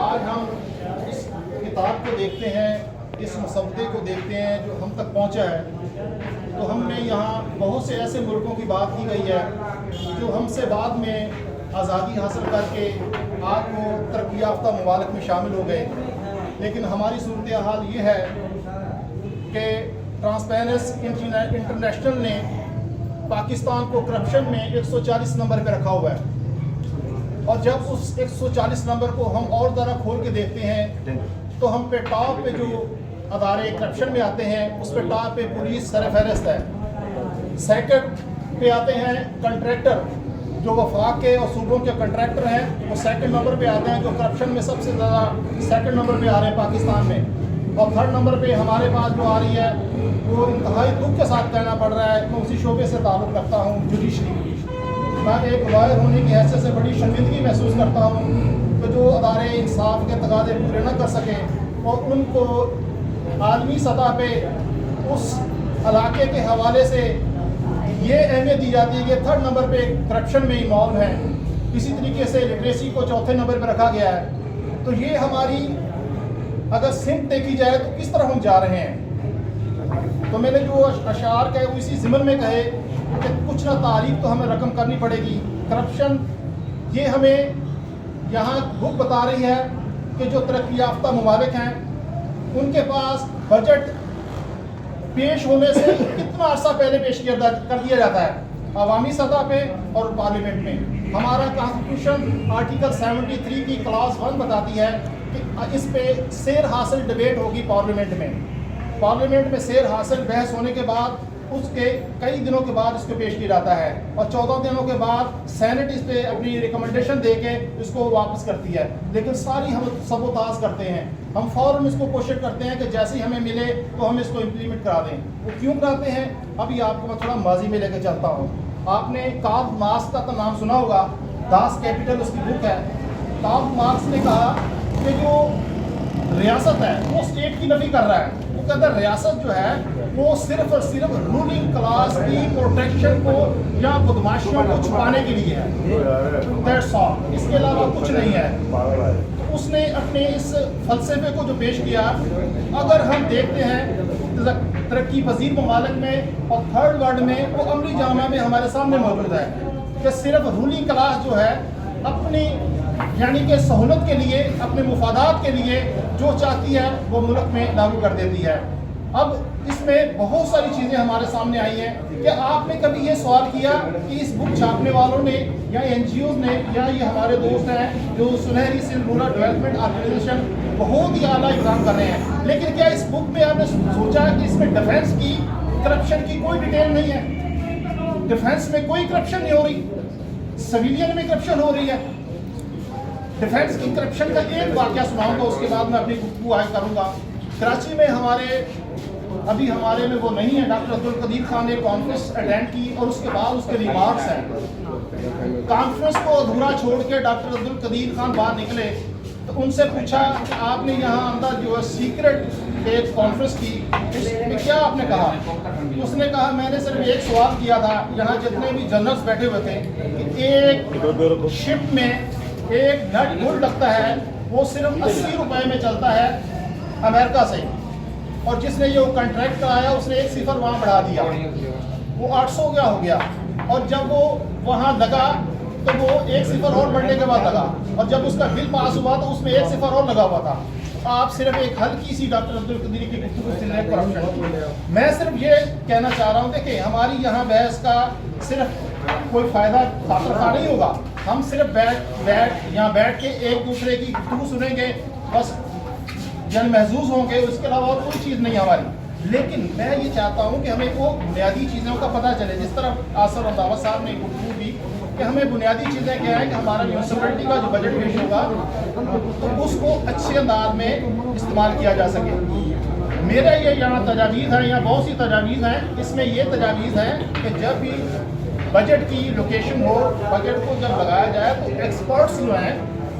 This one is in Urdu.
آج ہم اس کتاب کو دیکھتے ہیں، اس مسودے کو دیکھتے ہیں جو ہم تک پہنچا ہے، تو ہم نے یہاں بہت سے ایسے ملکوں کی بات کی گئی ہے جو ہم سے بعد میں آزادی حاصل کر کے آج وہ ترقی یافتہ ممالک میں شامل ہو گئے، لیکن ہماری صورتحال یہ ہے کہ ٹرانسپیرنسی انٹرنیشنل نے پاکستان کو کرپشن میں 140 نمبر پہ رکھا ہوا ہے، اور جب اس 140 نمبر کو ہم اور ذرا کھول کے دیکھتے ہیں تو ہم پہ ٹاپ پہ جو ادارے کرپشن میں آتے ہیں اس پہ ٹاپ پہ پولیس سر فہرست ہے، سیکنڈ پہ آتے ہیں کنٹریکٹر جو وفاق کے اور صوبوں کے کنٹریکٹر ہیں، وہ سیکنڈ نمبر پہ آتے ہیں جو کرپشن میں سب سے زیادہ سیکنڈ نمبر پہ آ رہے ہیں پاکستان میں، اور تھرڈ نمبر پہ ہمارے پاس جو آ رہی ہے وہ انتہائی دکھ کے ساتھ کہنا پڑ رہا ہے، میں اسی شعبے سے تعلق رکھتا ہوں، جوڈیشری۔ میں ایک لائر ہونے کی حیثیت سے بڑی شرمندگی محسوس کرتا ہوں کہ جو ادارے انصاف کے تقاضے پورے نہ کر سکیں اور ان کو عالمی سطح پہ اس علاقے کے حوالے سے یہ اہمیت دی جاتی ہے کہ تھرڈ نمبر پہ کرپشن میں انوالو ہیں، اسی طریقے سے لٹریسی کو چوتھے نمبر پہ رکھا گیا ہے، تو یہ ہماری اگر سمت دیکھی جائے تو کس طرح ہم جا رہے ہیں۔ تو میں نے جو اشعار کہے وہ اسی ضمن میں کہے کہ کچھ نہ تعریف تو ہمیں رقم کرنی پڑے گی۔ کرپشن یہ ہمیں یہاں بک بتا رہی ہے کہ جو ترقی یافتہ ممالک ہیں ان کے پاس بجٹ پیش ہونے سے کتنا عرصہ پہلے پیش کر دیا جاتا ہے، عوامی سطح پہ اور پارلیمنٹ میں۔ ہمارا کانسٹیٹیوشن آرٹیکل 73 کی کلاس 1 بتاتی ہے کہ اس پہ سیر حاصل ڈبیٹ ہوگی پارلیمنٹ میں، پارلیمنٹ میں سیر حاصل بحث ہونے کے بعد اس کے کئی دنوں کے بعد اس کو پیش کیا جاتا ہے، اور 14 دنوں کے بعد سینٹ اس پہ اپنی ریکمنڈیشن دے کے اس کو واپس کرتی ہے، لیکن ساری ہم سبوتاز کرتے ہیں، ہم فوراً اس کو کوشش کرتے ہیں کہ جیسے ہی ہمیں ملے تو ہم اس کو امپلیمنٹ کرا دیں۔ وہ کیوں کراتے ہیں؟ ابھی آپ کو میں تھوڑا ماضی میں لے کے چلتا ہوں۔ آپ نے کارل مارکس کا تو نام سنا ہوگا، داس کیپٹل اس کی بک ہے۔ کارل مارکس نے کہا کہ جو ریاست ہے وہ اسٹیٹ کی نفی کر رہا ہے، وہ کہتا ہے ریاست جو ہے وہ صرف اور صرف رولنگ کلاس کی پروٹیکشن کو یا بدماشیوں کو چھپانے کے لیے ہے، دیٹس آل، اس کے علاوہ کچھ نہیں ہے۔ اس نے اپنے اس فلسفے کو جو پیش کیا، اگر ہم دیکھتے ہیں ترقی پذیر ممالک میں اور تھرڈ ورلڈ میں، وہ عملی جامع میں ہمارے سامنے موجود ہے کہ صرف رولنگ کلاس جو ہے اپنی یعنی کہ سہولت کے لیے، اپنے مفادات کے لیے جو چاہتی ہے وہ ملک میں لاگو کر دیتی ہے۔ اب اس میں بہت ساری چیزیں ہمارے سامنے آئی ہیں کہ آپ نے کبھی یہ سوال کیا کہ اس بک چھاپنے والوں نے یا این جی اوز نے یا یہ ہمارے دوست ہیں جو سنہری سندھ رورل ڈیولپمنٹ آرگنائزیشن بہت ہی اعلیٰ اقدام کر رہے ہیں، لیکن کیا اس بک میں آپ نے سوچا کہ اس میں ڈیفینس کی کرپشن کی کوئی ڈیٹیل نہیں ہے؟ ڈیفینس میں کوئی کرپشن نہیں ہو رہی، سویلین میں کرپشن ہو رہی ہے۔ ڈیفینس کی کرپشن کا ایک واقعہ سناؤں گا، اس کے بعد میں اپنی گفتگو آگے کروں گا۔ کراچی میں ہمارے میں وہ نہیں ہے، ڈاکٹر عبدالقدیر خان نے کانفرنس اٹینڈ کی اور اس کے بعد اس کے ریمارکس ہیں۔ کانفرنس کو ادھورا چھوڑ کے ڈاکٹر عبدالقدیر خان باہر نکلے تو ان سے پوچھا کہ آپ نے یہاں اندر جو ہے سیکرٹ ایک کانفرنس کی، اس میں کیا آپ نے کہا؟ اس نے کہا میں نے صرف ایک سوال کیا تھا، یہاں جتنے بھی جنرلز بیٹھے ہوئے تھے کہ ایک شپ میں ایک نٹ بولٹ لگتا ہے وہ صرف 80 روپے میں چلتا ہے امریکہ سے، اور جس نے یہ کنٹریکٹ کرایا اس نے 1 صفر وہاں بڑھا دیا، وہ 800 ہو گیا، اور جب وہ وہاں لگا تو وہ 1 صفر اور بڑھنے کے بعد لگا، اور جب اس کا بل پاس ہوا تو اس میں 1 صفر اور لگا ہوا تھا۔ آپ صرف ایک ہلکی سی ڈاکٹر عبدالقدیر کی گفتگو سے کرپشن، میں صرف یہ کہنا چاہ رہا ہوں دیکھیں ہماری یہاں بحث کا صرف کوئی فائدہ خاطر خواہ نہیں ہوگا، ہم صرف بیٹھ کے ایک دوسرے کی گفتگو سنیں گے، بس یعنی محظوظ ہوں گے، اس کے علاوہ اور کوئی چیز نہیں ہماری۔ لیکن میں یہ چاہتا ہوں کہ ہمیں وہ بنیادی چیزوں کا پتہ چلے، جس طرح آصف رضاوت صاحب نے گفتگو دی کہ ہمیں بنیادی چیزیں کیا ہے کہ ہمارا میونسپلٹی کا جو بجٹ پیش ہوگا تو اس کو اچھے انداز میں استعمال کیا جا سکے۔ میرا یہ یہاں تجاویز ہیں، یہاں بہت سی تجاویز ہیں، اس میں یہ تجاویز ہیں کہ جب بھی بجٹ کی لوکیشن ہو، بجٹ کو جب لگایا جائے تو ایکسپرٹس جو ہیں